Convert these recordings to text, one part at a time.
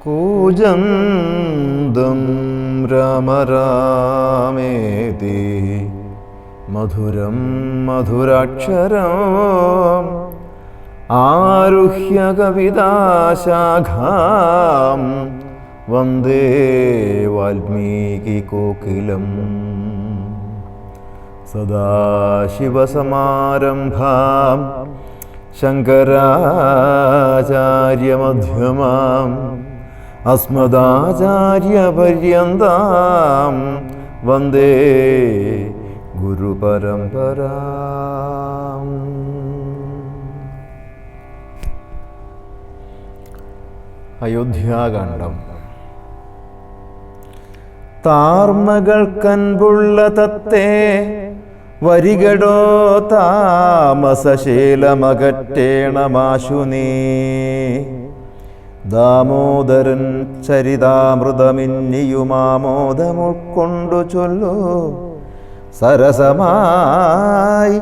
കൂജന്തം രാമ രാമേതി മധുരം മധുരാക്ഷരം ആരുഹ്യ കവിതാശാഖാം വന്ദേ വാൽമീകി കോകിലം. സദാശിവസമാരംഭാം ശങ്കരാചാര്യമധ്യമാം അസ്മദാചാര്യപര്യന്താം വന്ദേ ഗുരുപരമ്പരാം. അയോധ്യാകാന്ഡം. താർമകൾക്കൻപുള്ള തത്തേ വരികടോ താമസശീലമകറ്റേണമാശു നീ. ദാമോദരൻ ചരിതാമൃതമിന്നിയുമാമോദമുൾക്കൊണ്ടു ചൊല്ലു സരസമായി.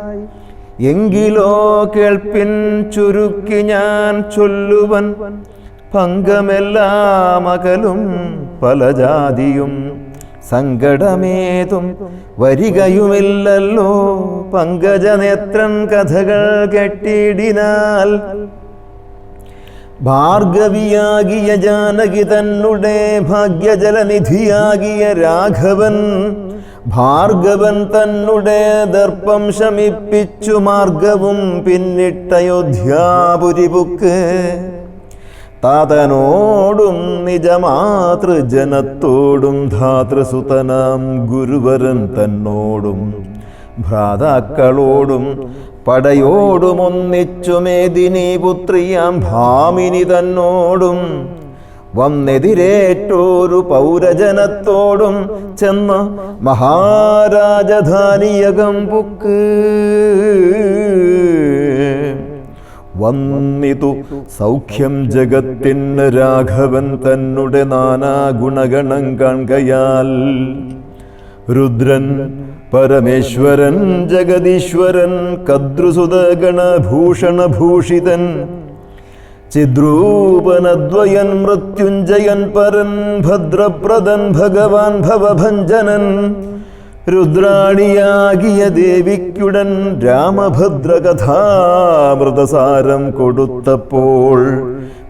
എങ്കിലോ കേൾപ്പിൻ ചുരുക്കി ഞാൻ ചൊല്ലുവൻ പങ്കമെല്ലാം അകലും പല ജാതിയും സങ്കടമേതും വരികയുമില്ലല്ലോ. പങ്കജനേത്രൻ കഥകൾ കെട്ടിടിനാൽ ഭാർഗവിയാകിയ ജാനകി തന്നെ ഭാഗ്യജലനിധിയാകിയ രാഘവൻ ഭാർഗവൻ തന്നെ ദർപ്പം ശമിപ്പിച്ചു മാർഗവും പിന്നിട്ടയോധ്യാപുരിപുക്ക്. താതനോടും നിജമാതൃജനത്തോടും ധാതൃസുതനാം ഗുരുവരൻ തന്നോടും ഭ്രാതാക്കളോടും പടയോടുമൊന്നിച്ചു മേദിനി പുത്രിയാം ഭാമിനി തന്നോടും വന്നെതിരേറ്റോരു പൗരജനത്തോടും ചെന്ന് മഹാരാജധാനിയകം പുക്ക്. വന്നിതു സൗഖ്യം ജഗത്തിന് രാഘവൻ തന്നെ നാനാ ഗുണഗണം കാൺകയാൽ. രുദ്രൻ പരമേശ്വരൻ ജഗദീശ്വരൻ കദ്രുസുതഗണഭൂഷണഭൂഷിതൻ ചിദ്രൂപനദ്വയൻ മൃത്യുഞ്ജയൻ പരൻ ഭദ്രപ്രദൻ ഭഗവാൻ ഭവഭഞ്ജനൻ. രുദ്രാണിയാകിയ ദേവിക്കുടൻ രാമഭദ്രകഥാമൃതസാരം കൊടുത്തപ്പോൾ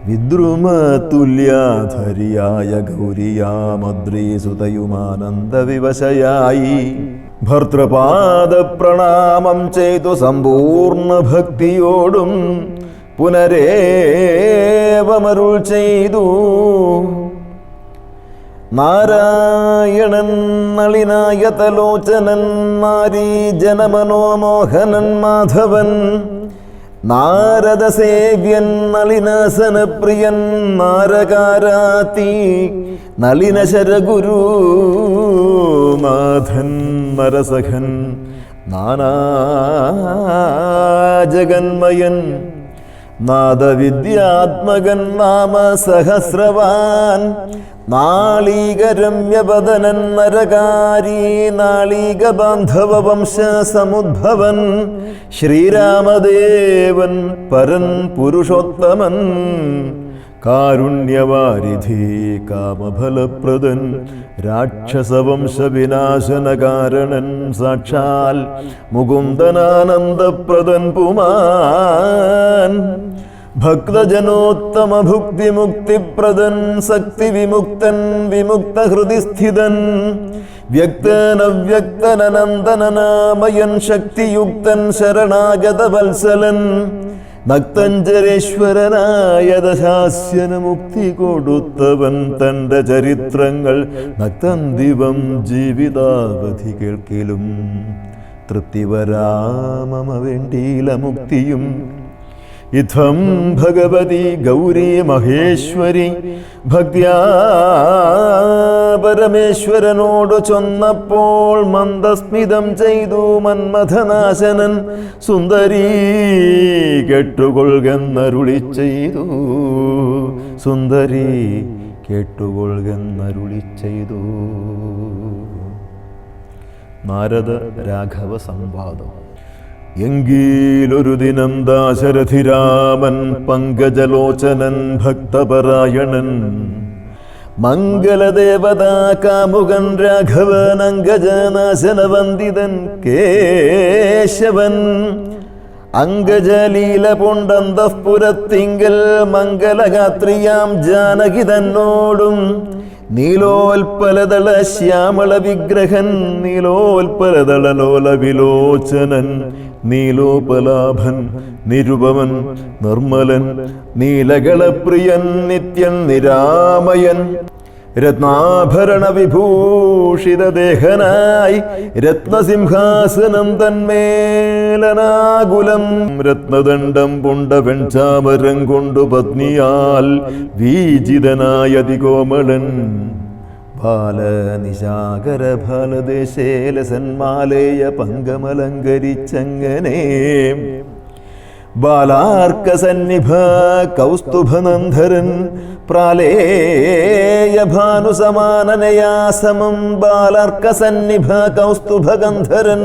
വിദ്രുമതുല്യാധരിയായ ഗൗരിയാമദ്രീസുതയുമാനന്ദവിവശയായി ഭർത്തൃപാദപ്രണാമം ചെയ്തു സമ്പൂർണ്ണ ഭക്തിയോടും പുനരേവമരുൾ ചെയ്തു. നാരായണൻ നളിനായതലോചനൻ നാരീ ജനമനോമോഹനൻ മാധവൻ നാരദസേവ്യൻ നളിനാസനപ്രിയൻ നാരകാരാതി നളിനശരഗുരുനാഥൻ നരസഖൻ നാനാജഗന്മയൻ നാദവിദ്യാത്മകൻ നാമ സഹസ്രവാൻ നാളീകരമ്യവദനൻ നരകാരീ നാളീക ബാന്ധവ വംശ സമുദ്ഭവൻ ശ്രീരാമദേവൻ പരൻ പുരുഷോത്തമൻ കാരുണ്യവാരിധി കാമഫലപ്രദൻ രാക്ഷസവംശ വിനാശനകാരണൻ സാക്ഷാൽ മുകുന്ദനാനന്ദപ്രദൻ പുമാൻ ഭക്തജനോത്തമ ഭുക്തിമുക്തിപ്രദൻ ശക്തി വിമുക്തൻ വിമുക്ത ഹൃദിസ്ഥിതൻ വ്യക്തനവ്യക്തനനന്ദനനാമയൻ ശക്തിയുക്തൻ ശരണാഗത വത്സലൻ ഭക്തഞ്ചരേശ്വരനായ ദശാസ്യന് മുക്തി കൊടുത്തവൻ തൻ്റെ ചരിത്രങ്ങൾ ഭക്തന്തിവം ജീവിതാവധി കേൾക്കലും തൃപ്തിവരാമമ വേണ്ടിയില മുക്തിയും. ഇത്തം ഭഗവതി ഗൗരി മഹേശ്വരി ഭക്ത്യാ പരമേശ്വരനോട് ചൊന്നപ്പോൾ മന്ദസ്മിതം ചെയ്തു മന്മഥനാശനൻ സുന്ദരീ കേട്ടുകൊള്ളുകെന്നരുളി ചെയ്തു. സുന്ദരീ കേട്ടുകൊള്ളുകെന്നരുളി ചെയ്തു. നാരദ രാഘവ സംവാദം. എങ്കിലൊരു ദിനം ദാശരഥിരാമൻ പങ്കജലോചനൻ ഭക്തപരായണൻ മംഗളദേവതാ കാമുകൻ രാഘവൻ അങ്കജനാശനവന്ദിതൻ കേശവൻ അങ്കജലീല പുണ്ടന്തഃപുരത്തിങ്കൽ മംഗലഗാത്രിയാം ജാനകി തന്നോടും നീലോൽപലദള ശ്യാമള വിഗ്രഹൻ നീലോൽപലദള ലോല വിലോചനൻ നീലോപലാഭൻ നിരുപമൻ നിർമ്മലൻ നീലകളപ്രിയൻ നിത്യൻ നിരാമയൻ രത്നാഭരണ വിഭൂഷിതദേഹനായി രത്നസിംഹാസനം തന്മേലനാകുലം രത്നദണ്ഡം പുണ്ട വെൺചാമരം കൊണ്ടു പത്നിയാൽ വീജിതനായ അതികോമളൻ ബാലനിശാകര ബാലദേശേലസന്മാലേയ പങ്കമലങ്കരിച്ചങ്ങനെ ബാലാർക്ക സന്നിഭ കൗസ്തുഭനന്ധരൻ പ്രാലേയ ഭാനുസമാനനയാ സമം ബാലാർക്ക സന്നിഭ കൗസ്തുഭഗന്ധരൻ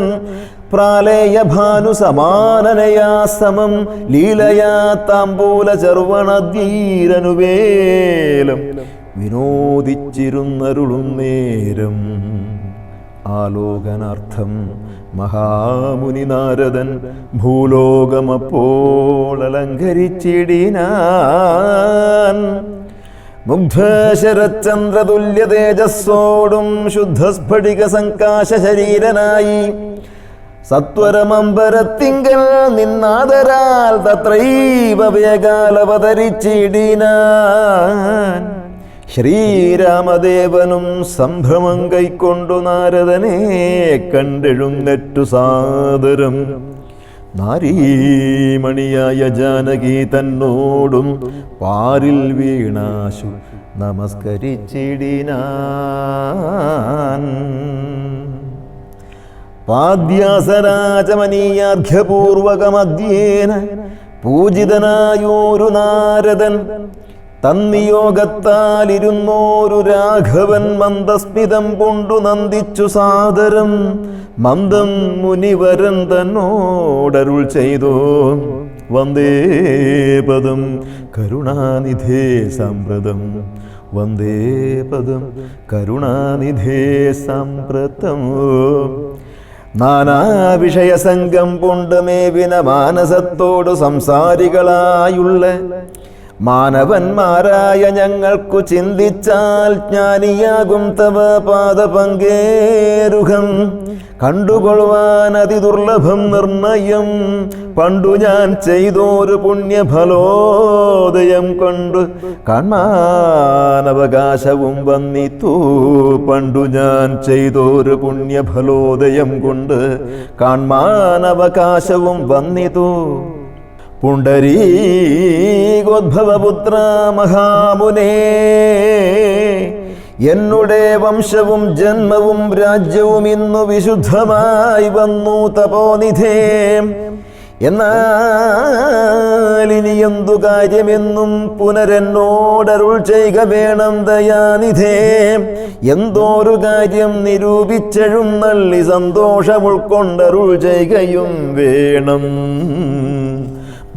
പ്രാലേയ ഭാനുസമാനനയാ സമം ലീലയാ താംബൂല ചർവണധീരനുവേലം വിനോദിച്ചിരുന്നരുളും നേരം ആലോകനാർത്ഥം മഹാമുനി നാരദൻ ഭൂലോകമപ്പോൾ അലങ്കരിച്ചിടിനാൻ മുഗ്ധശരചന്ദ്രതുല്യ തേജസ്സോടും ശുദ്ധസ്ഫടിക സംകാശ ശരീരനായി സത്വരമമ്പരത്തിങ്കൽ നിന്നാദരാൽ തത്രൈവ വേഗാലവതരിച്ചിടിനാൻ ശ്രീരാമദേവനും സംഭ്രമം കൈക്കൊണ്ടു നാരദനെ കണ്ടെഴുന്നേറ്റു സാദരം നാരീമണിയായ ജാനകി തന്നോടും പാരിൽ വീണാശു നമസ്കരിച്ചിടിനാൻ പാദ്യാസരാജമനീയാർഘ്യപൂർവകമദ്യേന പൂജിതനായോരു നാരദൻ തന്നിയോഗത്താലിരുന്നോരു രാഘവൻ മന്ദസ്മിതം കൊണ്ടു നന്ദിച്ചു സാദരം മന്ദം മുനിവരൻ തന്നോടരുൾ ചെയ്തു വന്ദേ പദം കരുണാനിധേ സാമ്പ്രതം വന്ദേ പദം കരുണാനിധേ സാമ്പ്രതം നാനാവിഷയസംഗം പുണ്ടുമേവിന മാനസത്തോടു സംസാരികളായുള്ള മാനവന്മാരായ ഞങ്ങൾക്കു ചിന്തിച്ചാൽ ജ്ഞാനിയാകും തവ പാദപങ്കേരുഹം കണ്ടുകൊള്ളുവാൻ അതിദുർലഭം നിർണയം പണ്ടു ഞാൻ ചെയ്തോരു പുണ്യഫലോദയം കൊണ്ട് കാണാനവകാശവും വന്നിത്തു പണ്ടു ഞാൻ ചെയ്തോരു പുണ്യഫലോദയം കൊണ്ട് കാണാനവകാശവും വന്നിത്തു പുണ്ടരീകോദ്ഭവപുത്ര മഹാമുനേ എന്നുടെ വംശവും ജന്മവും രാജ്യവും ഇന്നു വിശുദ്ധമായി വന്നു തപോനിധേ എന്നാൽ ഇനി എന്തു കാര്യമെന്നും പുനരെന്നോടരുൾ ചെയ്യുക വേണം ദയാനിധേ എന്തോരു കാര്യം നിരൂപിച്ചെഴുന്നള്ളി സന്തോഷം ഉൾക്കൊണ്ടരുൾ ചെയ്യുകയും വേണം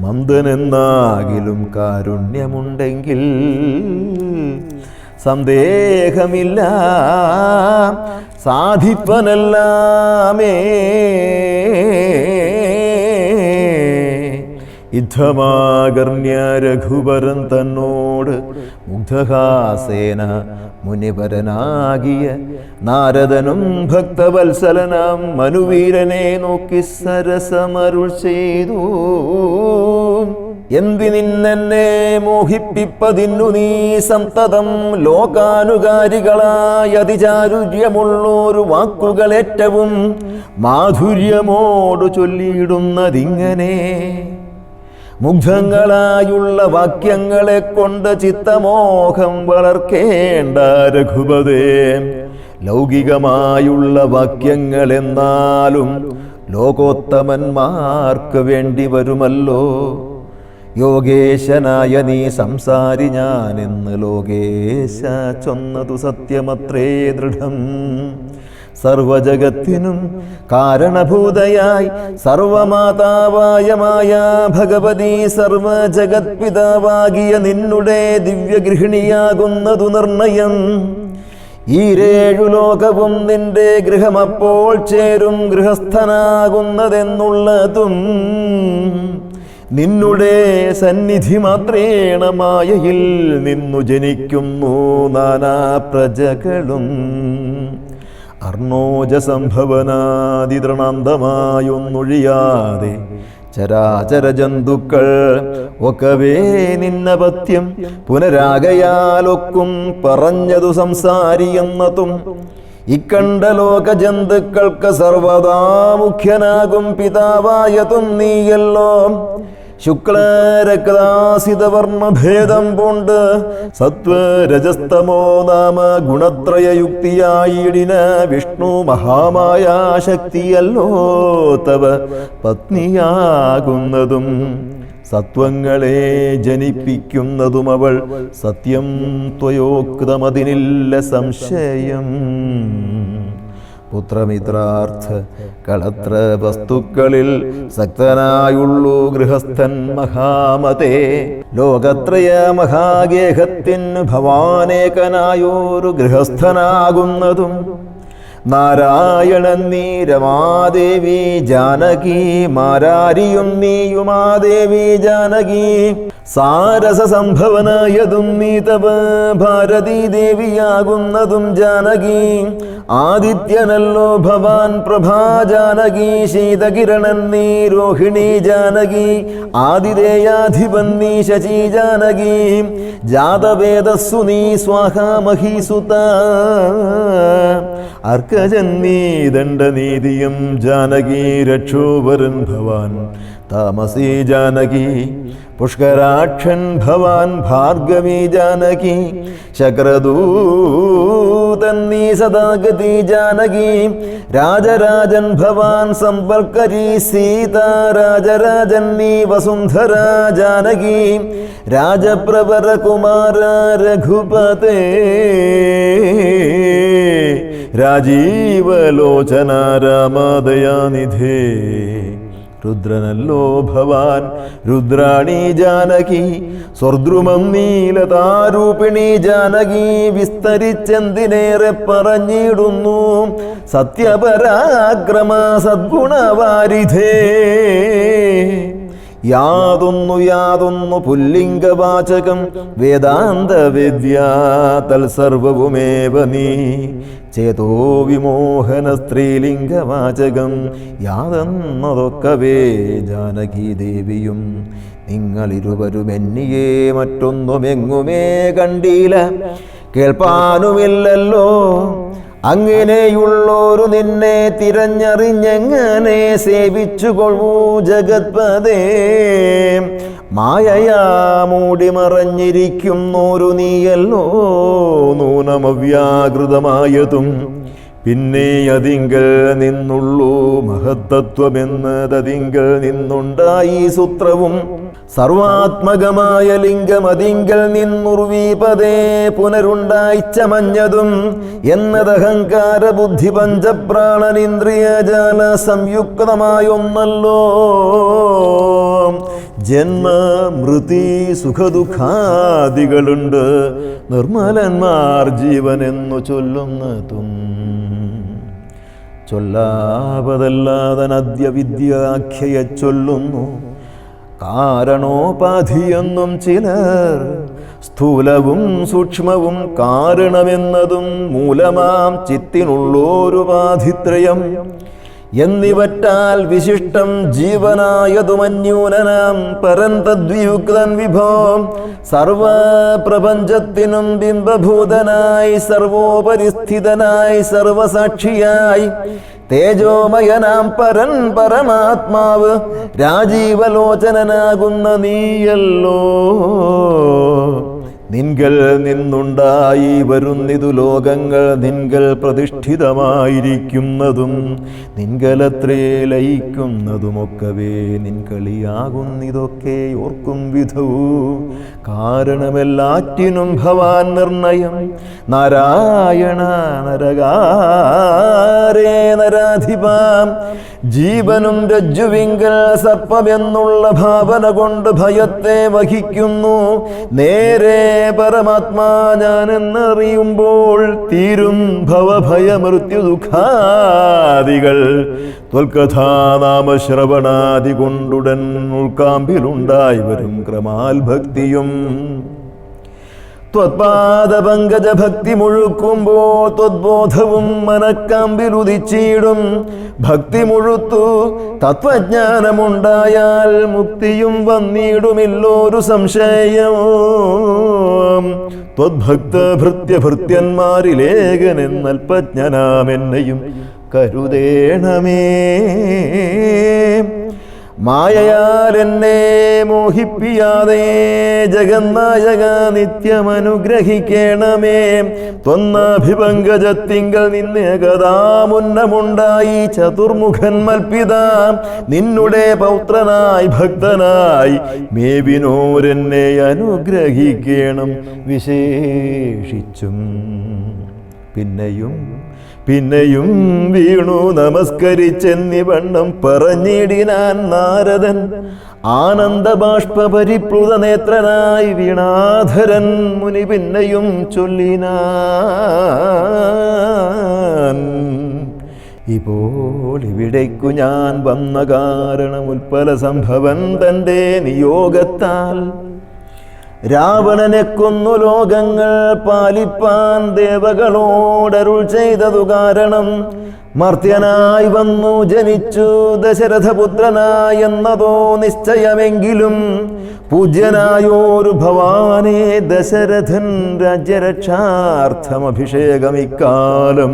മന്ദനെന്നാകിലും കാരുണ്യമുണ്ടെങ്കിൽ സന്ദേഹമില്ല സാധിപ്പനെല്ലാമേ യുദ്ധമാകർണ്യ രഘുവരൻ തന്നോട് മുഗ്ധഹാസേന മുനിവരനാകിയ നാരദനും ഭക്തവത്സലനാം മനുവീരനെ നോക്കി സരസമരുൾ ചെയ്തു എന്തിനിന്നെ മോഹിപ്പിപ്പതിന്നു നീ സന്തതം ലോകാനുകാരികളായ അതിചാരുര്യമുള്ളൊരു വാക്കുകൾ ഏറ്റവും മാധുര്യമോടു ചൊല്ലിയിടുന്നതിങ്ങനെ മുഗ്ധങ്ങളായുള്ള വാക്യങ്ങളെ കൊണ്ട് ചിത്തമോഹം വളർക്കേണ്ട രഘുപതേ ലൗകികമായുള്ള വാക്യങ്ങൾ എന്നാലും ലോകോത്തമന്മാർക്ക് വേണ്ടി വരുമല്ലോ യോഗേശനായ നീ സംസാരി ഞാനെന്ന് ലോകേശ ചൊന്നതു സത്യമത്രേ ദൃഢം സർവജഗത്തിനും കാരണഭൂതയായി സർവമാതാവായ മായ ഭഗവതി സർവജഗത്പിതാവാകിയ നിന്നുടെ ദിവ്യഗൃഹിണിയാകുന്നതു നിർണയം. ഈരേഴു ലോകവും നിന്റെ ഗൃഹമപ്പോൾ ചേരും ഗൃഹസ്ഥനാകുന്നതെന്നുള്ളതും നിന്നുടെ സന്നിധി മാത്രേണ മായയിൽ നിന്നു ജനിക്കുന്നു നാനാ പ്രജകളും. അർണോജസംഭവനാദിതൃണാന്തമായൊന്നൊഴിയാതെ ചരാചര ജന്തുക്കൾ ഒക്കവേ നിന്നപത്യം പുനരാകയാലൊക്കും പറഞ്ഞതു സംസാരിയെന്നതും. ഇക്കണ്ട ലോക ജന്തുക്കൾക്ക് സർവദാ മുഖ്യനാകും പിതാവായതും നീയല്ലോ. ശുക്ലരക്താസിതവർമ്മഭേദം കൊണ്ട് സത്വരജസ്തമോ നാമ ഗുണത്രയയുക്തിയായിടിന വിഷ്ണു മഹാമായ ശക്തിയല്ലോ തവ പത്നിയാകുന്നതും. സത്വങ്ങളെ ജനിപ്പിക്കുന്നതും അവൾ സത്യം ത്വയോക്തമതിനില്ല സംശയം. പുത്രമിത്രാർത്ഥ കളത്ര വസ്തുക്കളിൽ സക്തനായുള്ളൂ ഗൃഹസ്ഥൻ മഹാമതേ. ലോകത്രയ മഹാഗേഹത്തിന് ഭവാനേകനായൊരു ഗൃഹസ്ഥനാകുന്നതും. നാരായണൻ നീ രമാദേവി ജാനകി മാരാരിയും നീയുമാദേവി ജാനകി. സാരസ സംഭവനായതും നീ തവ ഭാരതീ ദേവിയാകുന്നതും ജാനകി. ആദിത്യനല്ലോ ഭവാൻ പ്രഭാ ജാനകി. ശീതകിരണൻ നീ രോഹിണി ജാനകി. ആതിഥേയാധിപൻ നീ ശചി ജാനകി. ജാതവേദസ്സു നീ സ്വാഹാ മഹീസുത. അർക്കജൻ നീ ദണ്ഡനീതിയും ജാനകി. രക്ഷോവരൻ ഭവാൻ താമസീ ജാനകി. പുഷ്കരാക്ഷൻ ഭവാൻ ഭാർഗവീ ജാനകി. ശക്രദൂതൻ നീ സദാഗതി ജാനകി. രാജരാജൻ ഭവാൻ സമ്പൽക്കരി സീത. രാജരാജൻ നീ വസുന്ധര ജാനകി. രാജപ്രവര കുമാര രഘുപതേ. രാജീവലോചന രാമദയാനിധേ. രുദ്രനല്ലോ ഭവാൻ രുദ്രാണി ജാനകി. സ്വർദ്രുമം നീലതാരൂപിണി ജാനകി. വിസ്തരിച്ചെന്തിനേറെ പറഞ്ഞിടുന്നു സത്യപരാക്രമ സദ്ഗുണവാരിധേ. യാതൊന്നു പുല്ലിംഗവാചകം വേദാന്ത വിദ്യ തൽസർവവുമേവ നീ. ചേതോ വിമോഹന സ്ത്രീലിംഗവാചകം യാതെന്നതൊക്കവേ ജാനകി ദേവിയും. നിങ്ങളിരുവരും എന്നിയെ മറ്റൊന്നുമെങ്ങുമേ കണ്ടീല കേൾപ്പാനുമില്ലല്ലോ. അങ്ങനെയുള്ളോരു നിന്നെ തിരഞ്ഞറിഞ്ഞെങ്ങനെ സേവിച്ചുകൊള്ളൂ ജഗത്പദേ. മായയാ മൂടി മറഞ്ഞിരിക്കുന്നോരു നീയല്ലോ നൂനമവ്യാകൃതമായതും. പിന്നെ അതിങ്കൽ നിന്നുള്ളൂ മഹത്തത്വമെന്നതിങ്കൽ നിന്നുണ്ടായി സൂത്രവും. സർവാത്മകമായ ലിംഗമതിങ്കൽ നിന്നുർവീപതേ പുനരുണ്ടായിച്ചമഞ്ഞതും. എന്നതഹങ്കാര ബുദ്ധി പഞ്ചപ്രാണനിന്ദ്രിയജാല സംയുക്തമായൊന്നല്ലോ. ജന്മ മൃതി സുഖദുഃഖാദികളുണ്ട് നിർമ്മലന്മാർ ജീവനെന്നു ചൊല്ലുന്നതും. ചൊല്ലാവതല്ലാതനദ്യ വിദ്യാഖ്യയ ചൊല്ലുന്നു. കാരണോപാധിയെന്നും ചിലർ സ്ഥൂലവും സൂക്ഷ്മവും കാരണമെന്നതും മൂലമാം ചിത്തിനുള്ളോരുപാധിത്രയം എന്നിവറ്റാൽ വിശിഷ്ടം ജീവനായതുമന്യൂനനാം പരൻ തദ്വിയുക്തൻ വിഭോം. സർവപ്രപഞ്ചത്തിനും ബിംബഭൂതനായി സർവോപരിസ്ഥിതനായി സർവസാക്ഷിയായി തേജോമയനാം പരൻ പരമാത്മാവ് രാജീവലോചനനാകുന്ന നീയല്ലോ. നിൻകൾ നിന്നുണ്ടായി വരുന്നിതു ലോകങ്ങൾ നിൻകൾ പ്രതിഷ്ഠിതമായിരിക്കുന്നതും നിൻകലത്രേ ലയിക്കുന്നതുമൊക്കവേ നിൻകളിയാകുന്നിതൊക്കെ ഓർക്കും വിധവും കാരണമെല്ലാറ്റിനും ഭവാൻ നിർണയം നാരായണ നരകാരേ നരാധിപാം ജീവനും രജ്ജുവിങ്കൽ സർപ്പമെന്നുള്ള ഭാവന കൊണ്ട് ഭയത്തെ വഹിക്കുന്നു നേരെ പരമാത്മാ ഞാനെന്നറിയുമ്പോൾ തീരും ഭവഭയമൃത്യു ദുഃഖാദികൾ ത്വൽകഥാനാമശ്രവണാദി കൊണ്ടുടൻ ഉൾക്കാമ്പിലുണ്ടായി വരും ക്രമാൽ ഭക്തിയും ത്വത്പാദപങ്കജ ഭക്തി മുഴുക്കുമ്പോൾ ത്വദ്ബോധവും മനക്കാമ്പിലുദിച്ചിടും ഭക്തി മുഴുത്തു തത്വജ്ഞാനമുണ്ടായാൽ മുക്തിയും വന്നിടുമില്ലോരു സംശയവും ത്വദ്ഭക്ത ഭൃത്യഭൃത്യന്മാരിലേകനെന്നൽപജ്ഞനാമെന്നെയും കരുതേണമേ മായയാൽ എന്നെ മോഹിപ്പിയാതെ ജഗന്നായക നിത്യമനുഗ്രഹിക്കണമേ ത്വന്നാഭിപങ്കജത്തിങ്കൽ നിന്നേകതാമുന്നമുണ്ടായി ചതുർമുഖൻ മൽപിത നിന്നുടെ പൗത്രനായി ഭക്തനായി മേവിനോരെന്നെ അനുഗ്രഹിക്കണം വിശേഷിച്ചും പിന്നെയും വീണു നമസ്കരിച്ചെന്നിവണ്ണം പറഞ്ഞിടിനാൻ നാരദൻ ആനന്ദബാഷ്പ പരിപ്ലുത നേത്രനായി വീണാധരൻ മുനി പിന്നെയും ചൊല്ലിനാൻ ഇപ്പോൾ ഇവിടേക്കു ഞാൻ വന്ന കാരണം ഉൽപ്പല സംഭവൻ തൻ്റെ നിയോഗത്താൽ രാവണനെ കൊന്നു ലോകങ്ങൾ പാലിപ്പാൻ ദേവകളോടരുൾ ചെയ്തതു കാരണം മർത്യനായി വന്നു ജനിച്ചു ദശരഥപുത്രനായി എന്നതോ നിശ്ചയമെങ്കിലും പൂജ്യനായോരു ഭവാനെ ദശരഥൻ രാജ്യരക്ഷാർത്ഥം അഭിഷേകം ഇക്കാലം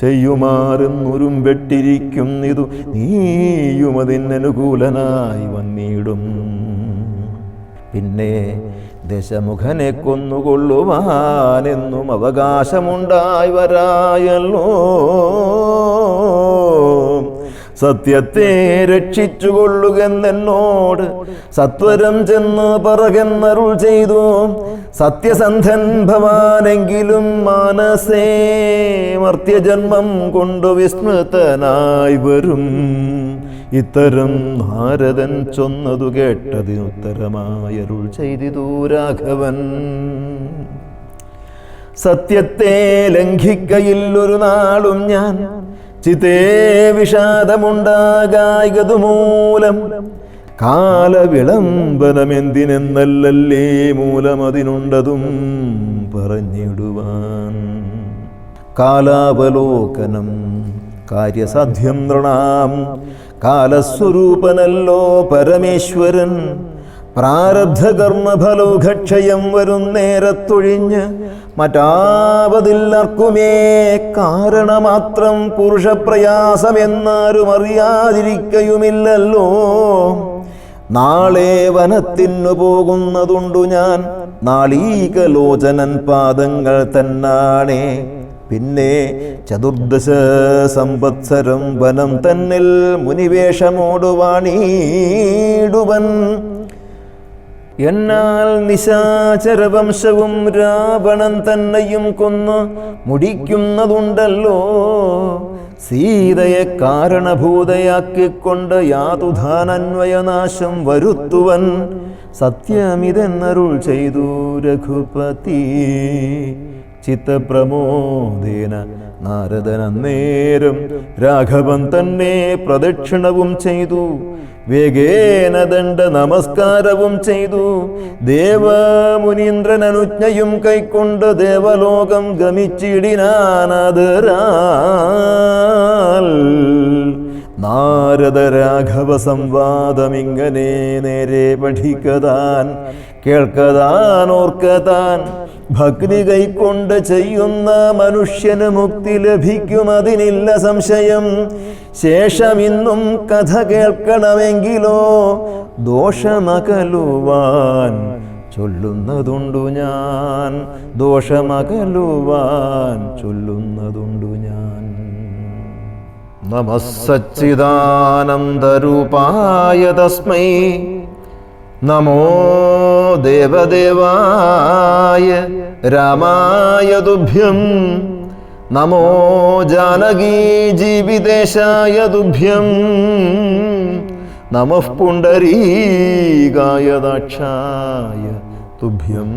ചെയ്യുമാറെന്നുരുമ്പെട്ടിരിക്കുന്നിതു നീയുമതിനനുകൂലനായി വന്നിടും പിന്നെ ദശമുഖനെ കൊന്നുകൊള്ളുവാനെന്നും അവകാശമുണ്ടായി വരായല്ലോ സത്യത്തെ രക്ഷിച്ചുകൊള്ളുകെന്നോട് സത്വരം ചെന്ന് പറകെന്നരുൾ ചെയ്തു സത്യസന്ധൻ ഭവാനെങ്കിലും മാനസേ മർത്യജന്മം കൊണ്ടു വിസ്മൃതനായി വരും ഇത്തരം നാരദൻ ചൊന്നതു കേട്ടതിനുത്തരമായരുൾ ചെയ്തിതു രാഘവൻ സത്യത്തെ ലംഘിക്കയില്ലൊരു നാളും ഞാൻ ചിതേ വിഷാദമുണ്ടാകായതുമൂലം കാലവിളംബനമെന്തിനെന്നല്ലേ മൂലമതിനുണ്ടതും പറഞ്ഞിടുവാൻ കാലാവലോകനം കാര്യസാധ്യം നൃണാം കാലസ്വരൂപനല്ലോ പരമേശ്വരൻ പ്രാരബ്ധകർമ്മഫലോഘക്ഷയം വരും നേരത്തൊഴിഞ്ഞ് മറ്റാവതില്ലാർക്കുമേ കാരണമാത്രം പുരുഷപ്രയാസമെന്നാരും അറിയാതിരിക്കയുമില്ലല്ലോ നാളെ വനത്തിനു പോകുന്നതുണ്ടു ഞാൻ നാളീകലോചനൻ പാദങ്ങൾ തന്നാണേ പിന്നെ ചതുർദശ സംവത്സരം വനം തന്നിൽ മുനിവേഷമോടുവാണീടുവൻ എന്നാൽ നിശാചരവംശവും രാവണൻ തന്നെയും കൊന്ന് മുടിക്കുന്നതുണ്ടല്ലോ സീതയെ കാരണഭൂതയാക്കിക്കൊണ്ട് യാതുധാനന്വയനാശം വരുത്തുവൻ സത്യമിതെന്നരുൾ ചെയ്തു രഘുപതി ചിത്തപ്രമോദേന നാരദനന്നേരം രാഘവൻ തന്നെ പ്രദക്ഷിണവും ചെയ്തു വേഗേന ദണ്ഡ നമസ്കാരവും ചെയ്തു ദേവമുനീന്ദ്രൻ അനുജ്ഞയും കൈക്കൊണ്ട് ദേവലോകം ഗമിച്ചിടിനാനദരാൽ നാരദ രാഘവ സംവാദമിങ്ങനെ നേരെ പഠിക്കതാൻ കേൾക്കതാൻ ഓർക്കതാൻ ഭക്തി കൈക്കൊണ്ട് ചെയ്യുന്ന മനുഷ്യന് മുക്തി ലഭിക്കുമതിനില്ല സംശയം ശേഷമിന്നും കഥ കേൾക്കണമെങ്കിലോ ദോഷമകലുവാൻ ചൊല്ലുന്നതുണ്ടു ഞാൻ, ദോഷമകലുവാൻ ചൊല്ലുന്നതുണ്ടു ഞാൻ. നമഃ സച്ചിദാനന്ദരൂപായ തസ്മൈ നമോ ദേവദേവായ രാമായ തുഭ്യം നമോ ജാനകീ ജീവിതേശായ തുഭ്യം നമഃ പുണ്ഡരീകായ ദാക്ഷായ തുഭ്യം.